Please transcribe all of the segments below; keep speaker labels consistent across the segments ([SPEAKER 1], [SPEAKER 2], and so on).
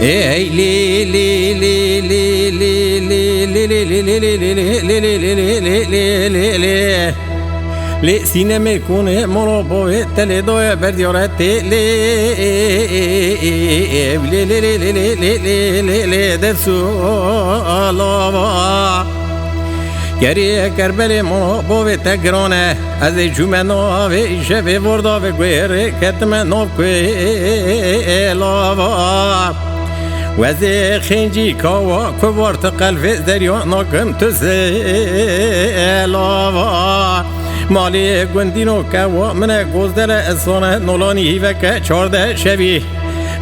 [SPEAKER 1] Ey li li li li li li li li li li li li li sineme kune moro boe tele doe verdiorete li li li li li li li li desu alava Geriye kerbeli moro boe tegrone az jumeno ve jeve vorda ve guere ketme no que lava وزي خنجي كوا كبرت قلبي دريو نقم تزيلوا مالي قندينو كوا من قوزدر الصنع نولاني هيفك چارده شبيه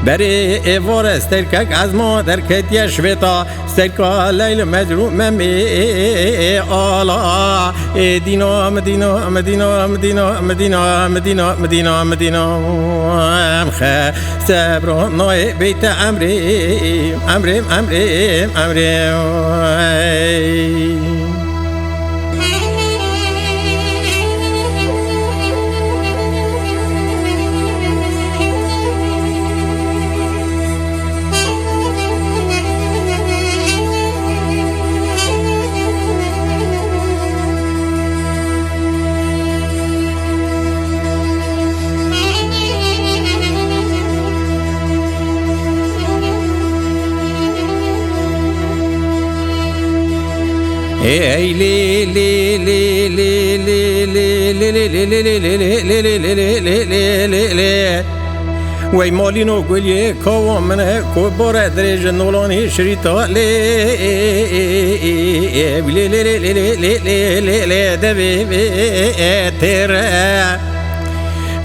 [SPEAKER 1] بری ایوار استرکک از ما در کتیه شویتا استرکا لیل مجروم ممی آلا دینا مدینا مدینا مدینا مدینا مدینا مدینا مدینا امخه سبرا نای بیت امریم امریم امریم امریم Ey li li li li li li li li li li li li li li li وی مالینو گلیه کوا منه کو باره درج نولانی شریطا لی لی لی لی لی لی لی لی دوی تیره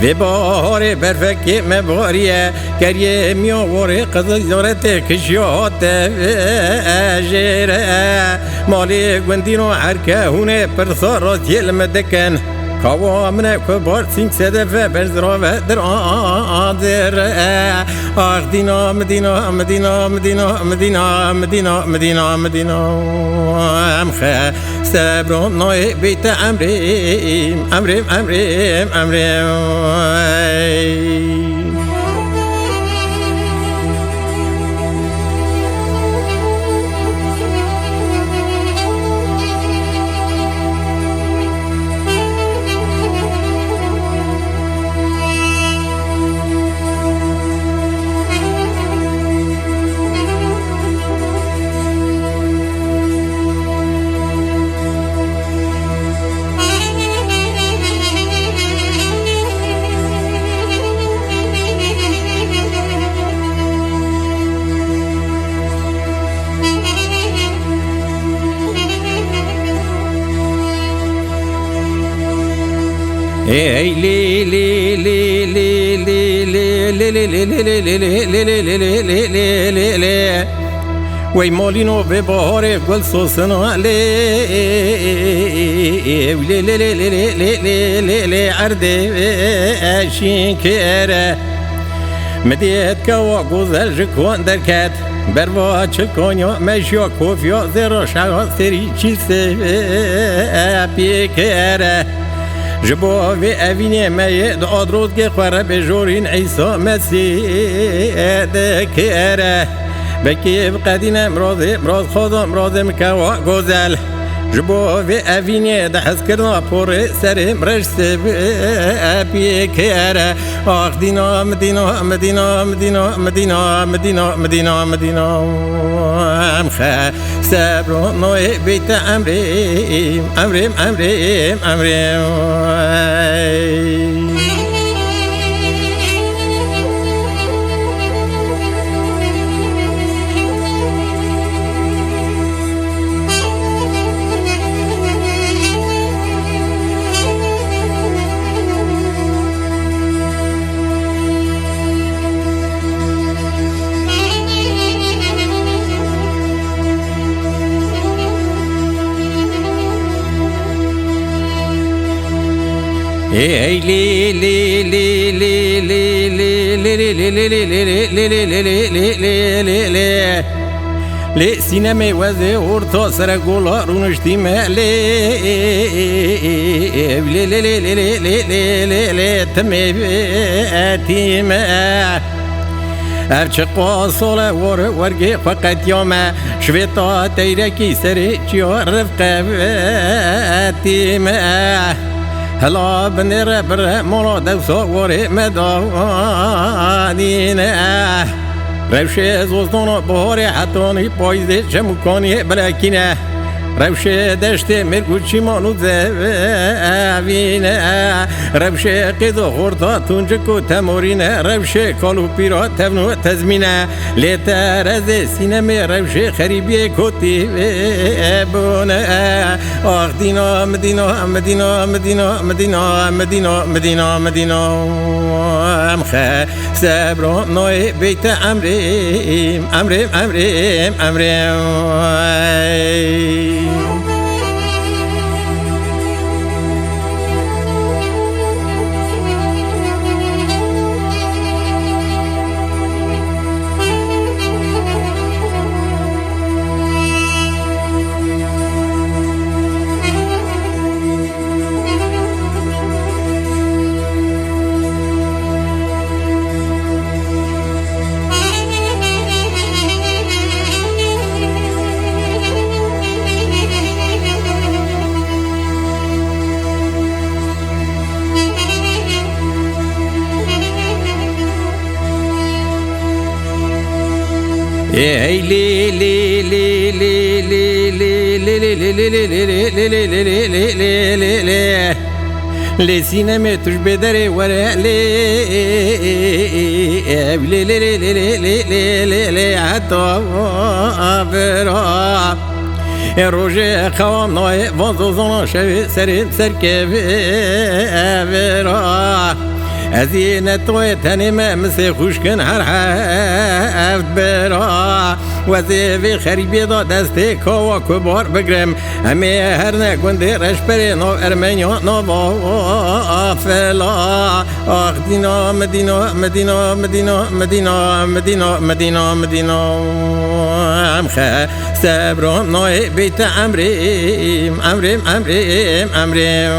[SPEAKER 1] و بهار برفکی مباریه گریه میاواره قضا دارت کشیات جیره مالی گوندینو حرکه هونه پرسارات یلم دکن کوا منه کبار سینگ سدفه برزراوه در آدر آخ دینا مدینا مدینا مدینا مدینا مدینا مدینا مدینا امخه سبرم نای بیت امریم امریم امریم امریم Ey li li li li li li li li li li li li li li وی مالینو به بهار گل سوسنا لی لی لی لی لی لی لی لی لی عرده اشین کره مدیت کوا گوزل جکوان درکت بروا چکانیا مشیا کوفیا زیرا شغا سری چیسه پیکره جبوا في أبيني ما يدعد روزك قرب بجورين عيسى مسيح دكره بكي بقدينا مراد خدا مراد مكوا غزل جبوا في أبيني دحس كرنا بوري سري مرشت بيكره آخ دينا مدينة مدينة مدينة مدينة مدينة مدينة مدينة أمخه سبرو نوي بيت أمريم أمريم أمريم أمريم Ey li li li li li li li li li li li li li li sinema وزه orta sara gola runuştime li li li li li li li li li teme atime ارچ قاصله ورگی فقط یوم شویتا تیرکی سری چیو رفقه تیمه هلا بنر بر مراد سواره مدانینه روشه زوزدان بهاری حتانی پایزه چمکانی بلکینه روشه دشته مرگوچی مانو زوینه روشه قیدو خورتا تونجکو تمورینه روشه کالو پیرا تفنو تزمینه لیتر از سینه روشه خریبی کتی بونه آخ دینا مدینا مدینا مدینا مدینا مدینا مدینا مدینا امخه سبران نوی بیت امریم امریم امریم امریم Hey li li li li li li li li li li li li li li sineme tuş bedere vere li li li li li li li li hatta vera روژه خوام نای وانزوزانا شوی سریم سرکه vera از این توی تنیم مثل خوشکن هر هفت برا و زیوی خریبی دا دسته کوا کبار بگرم همه هر نگونده رشبری نو ارمنیا نو فلا آخ دینا مدینا مدینا مدینا مدینا مدینا مدینا مدینا امخه سبران نوی بیت امریم امریم امریم امریم